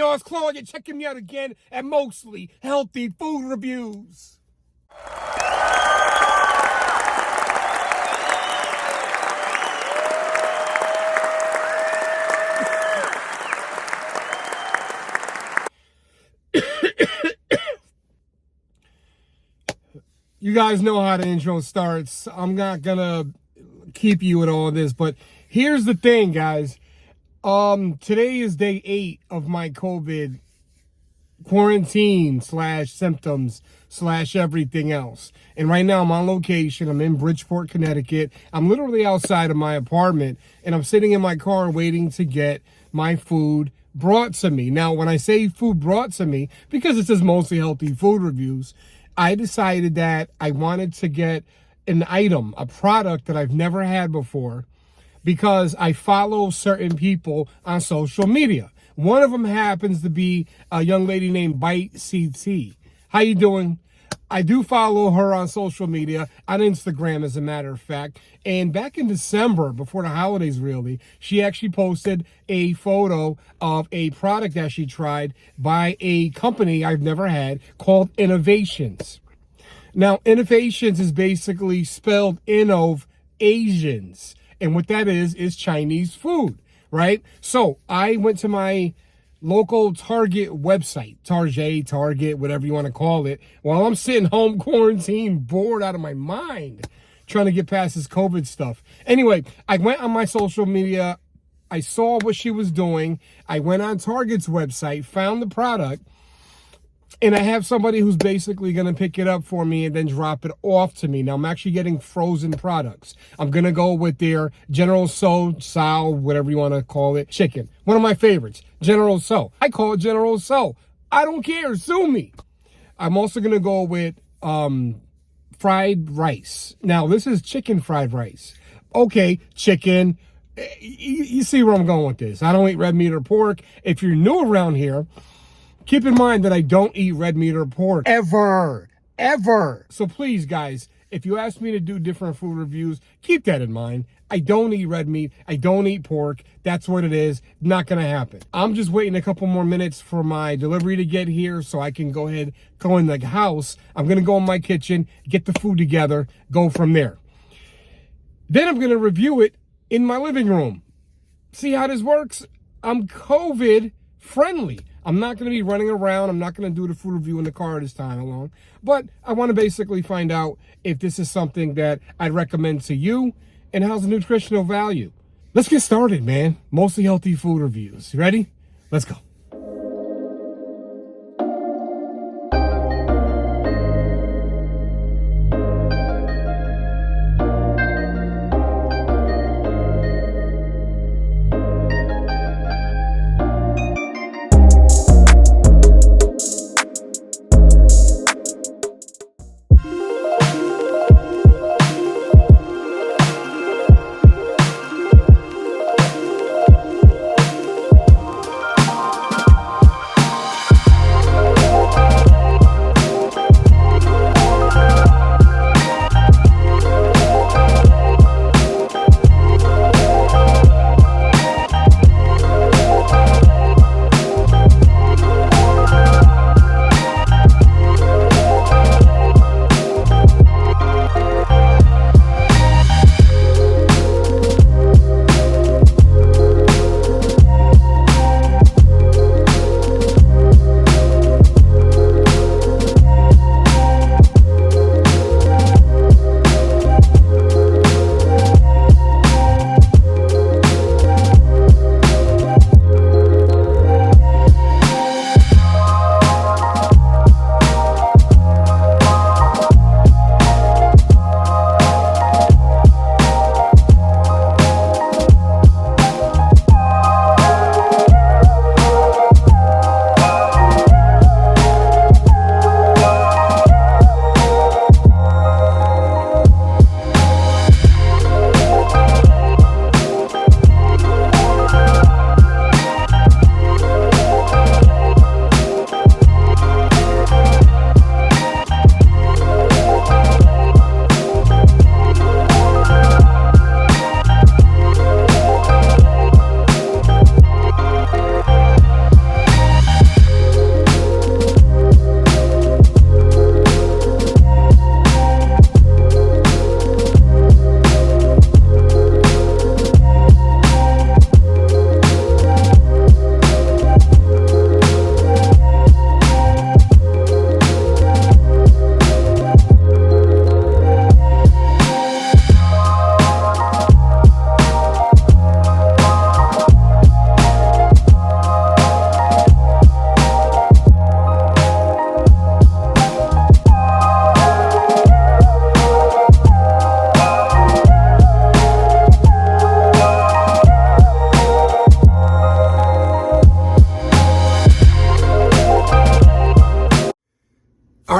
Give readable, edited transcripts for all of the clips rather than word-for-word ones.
y'all, it's Claude. You're checking me out again at Mostly Healthy Food Reviews. You guys know how the intro starts. I'm not gonna keep you with all this, but here's the thing, guys. Today is day 8 of my COVID quarantine / symptoms / everything else. And right now I'm on location. I'm in Bridgeport, Connecticut. I'm literally outside of my apartment, and I'm sitting in my car waiting to get my food brought to me. Now, when I say food brought to me, because it says Mostly Healthy Food Reviews, I decided that I wanted to get an item, a product that I've never had before, because I follow certain people on social media. One of them happens to be a young lady named Bite CT. How you doing? I do follow her on social media, on Instagram, as a matter of fact. And back in December, before the holidays really, she actually posted a photo of a product that she tried by a company I've never had called Innovations. Now, Innovations is basically spelled Innov-Asians. And what that is Chinese food, right? So I went to my local Target website, Target, whatever you want to call it, while I'm sitting home quarantined, bored out of my mind, trying to get past this COVID stuff. Anyway, I went on my social media. I saw what she was doing. I went on Target's website, found the product, and I have somebody who's basically going to pick it up for me and then drop it off to me. Now, I'm actually getting frozen products. I'm going to go with their General Tso, whatever you want to call it, chicken. One of my favorites, General Tso. I call it General Tso. I don't care. Sue me. I'm also going to go with fried rice. Now, this is chicken fried rice. Okay, chicken. You see where I'm going with this. I don't eat red meat or pork. If you're new around here, keep in mind that I don't eat red meat or pork. Ever. So please, guys, if you ask me to do different food reviews, keep that in mind. I don't eat red meat. I don't eat pork. That's what it is. Not going to happen. I'm just waiting a couple more minutes for my delivery to get here so I can go in the house. I'm going to go in my kitchen, get the food together, go from there. Then I'm going to review it in my living room. See how this works? I'm COVID friendly. I'm not going to be running around. I'm not going to do the food review in the car this time alone. But I want to basically find out if this is something that I'd recommend to you and how's the nutritional value. Let's get started, man. Mostly Healthy Food Reviews. You ready? Let's go.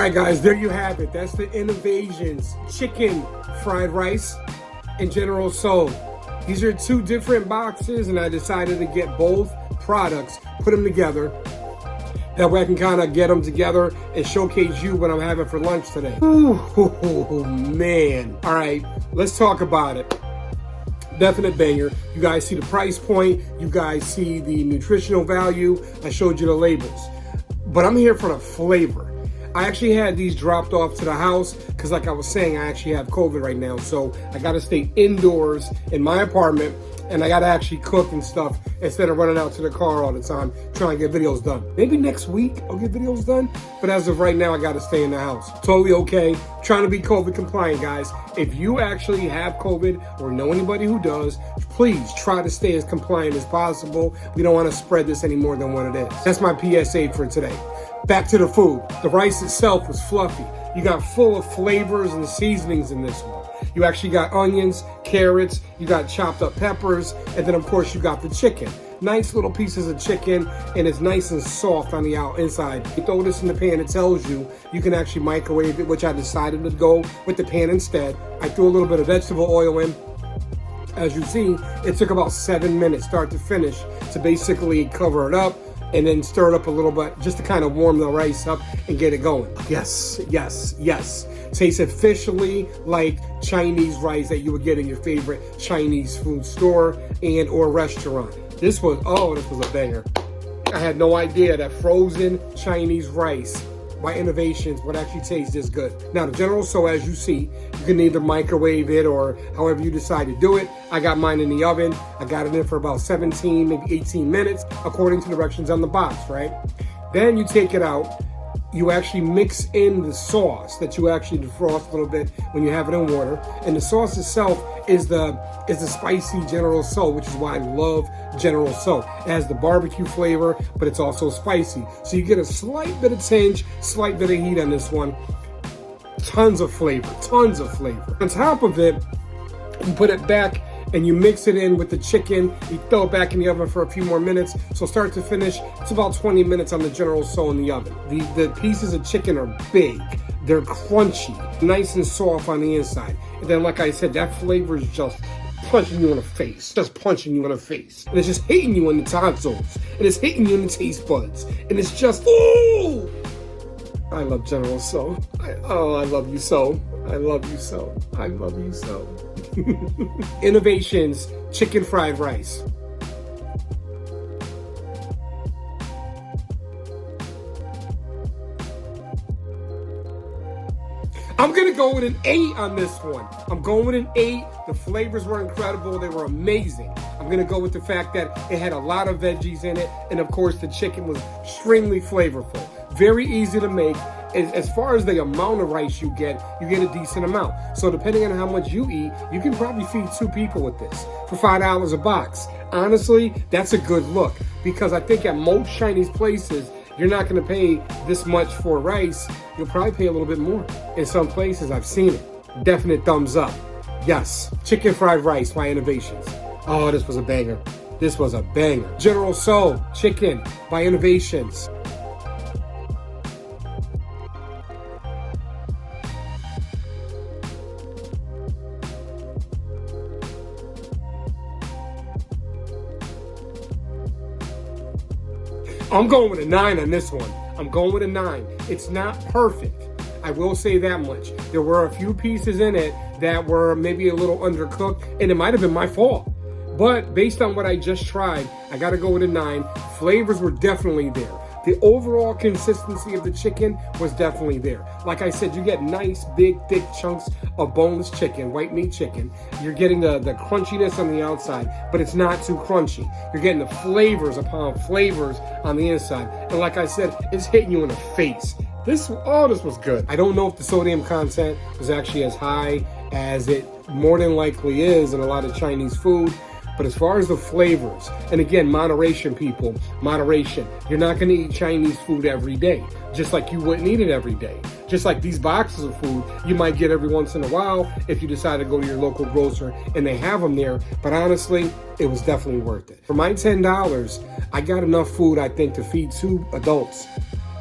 right, guys, there you have it. That's the Innovations chicken fried rice and General Tso. These are two different boxes, and I decided to get both products, put them together. That way I can kind of get them together and showcase you what I'm having for lunch today. Ooh, man. All right, let's talk about it. Definite banger. You guys see the price point. You guys see the nutritional value. I showed you the labels. But I'm here for the flavor. I actually had these dropped off to the house because, like I was saying, I actually have COVID right now. So I got to stay indoors in my apartment, and I got to actually cook and stuff instead of running out to the car all the time trying to get videos done. Maybe next week I'll get videos done, but as of right now, I got to stay in the house. Totally okay. Trying to be COVID compliant, guys. If you actually have COVID or know anybody who does, please try to stay as compliant as possible. We don't want to spread this any more than what it is. That's my PSA for today. Back to the food. The rice itself was fluffy. You got full of flavors and seasonings in this one. You actually got onions, carrots, you got chopped up peppers, and then of course you got the chicken. Nice little pieces of chicken, and it's nice and soft on the inside. You throw this in the pan, it tells you you can actually microwave it, which I decided to go with the pan instead. I threw a little bit of vegetable oil in. As you see, it took about 7 minutes, start to finish, to basically cover it up and then stir it up a little bit just to kind of warm the rice up and get it going. Yes, yes, yes. Tastes officially like Chinese rice that you would get in your favorite Chinese food store and or restaurant. This was a banger. I had no idea that frozen Chinese rice by Innovations would actually taste this good. Now the General Tso, as you see, you can either microwave it or however you decide to do it. I got mine in the oven. I got it in for about 17, maybe 18 minutes, according to directions on the box, right? Then you take it out. You actually mix in the sauce that you actually defrost a little bit when you have it in water. And the sauce itself is the spicy General Tso, which is why I love General Tso. It has the barbecue flavor, but it's also spicy. So you get a slight bit of tinge, slight bit of heat on this one. Tons of flavor, tons of flavor. On top of it, you put it back and you mix it in with the chicken. You throw it back in the oven for a few more minutes. So start to finish, it's about 20 minutes on the General Tso in the oven. The pieces of chicken are big. They're crunchy, nice and soft on the inside. And then, like I said, that flavor is just punching you in the face. Just punching you in the face. And it's just hitting you in the tonsils. And it's hitting you in the taste buds. And it's just, ooh! I love General Tso. I love you so. I love you so. I love you so. Innovations chicken fried rice. I'm gonna go with an 8 on this one. I'm going with an 8. The flavors were incredible. They were amazing. I'm gonna go with the fact that it had a lot of veggies in it, and of course the chicken was extremely flavorful. Very easy to make. As far as the amount of rice you get a decent amount. So depending on how much you eat, you can probably feed 2 people with this for $5 a box. Honestly, that's a good look, because I think at most Chinese places, you're not going to pay this much for rice. You'll probably pay a little bit more. In some places, I've seen it. Definite thumbs up. Yes, chicken fried rice by Innovations. Oh, this was a banger. This was a banger. General Tso chicken by Innovations. I'm going with a 9 on this one. I'm going with a 9. It's not perfect. I will say that much. There were a few pieces in it that were maybe a little undercooked, and it might have been my fault. But based on what I just tried, I got to go with a 9. Flavors were definitely there. The overall consistency of the chicken was definitely there. Like I said, you get nice, big, thick chunks of boneless chicken, white meat chicken. You're getting the crunchiness on the outside, but it's not too crunchy. You're getting the flavors upon flavors on the inside. And like I said, it's hitting you in the face. This was good. I don't know if the sodium content was actually as high as it more than likely is in a lot of Chinese food. But as far as the flavors, and again, moderation, people, moderation. You're not going to eat Chinese food every day, just like you wouldn't eat it every day. Just like these boxes of food, you might get every once in a while if you decide to go to your local grocer and they have them there. But honestly, it was definitely worth it. For my $10, I got enough food, I think, to feed 2 adults.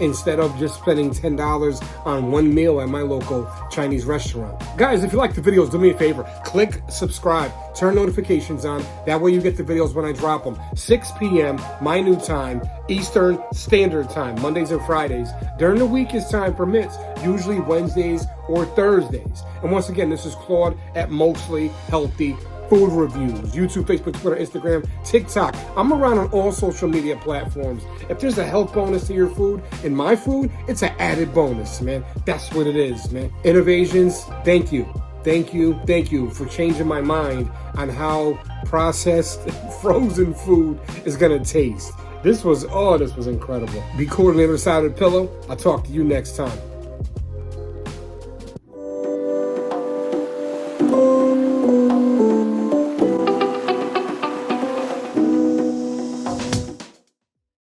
instead of just spending $10 on one meal at my local Chinese restaurant. Guys, if you like the videos, do me a favor. Click subscribe. Turn notifications on. That way you get the videos when I drop them. 6 p.m. my new time, Eastern Standard Time, Mondays and Fridays. During the week as time permits, usually Wednesdays or Thursdays. And once again, this is Claude at Mostly Healthy Food Reviews. YouTube, Facebook, Twitter, Instagram, TikTok. I'm around on all social media platforms. If there's a health bonus to your food, in my food, it's an added bonus, man. That's what it is, man. Innovations, thank you. Thank you for changing my mind on how processed frozen food is gonna taste. This was incredible. Be cool on the other side of the pillow. I'll talk to you next time.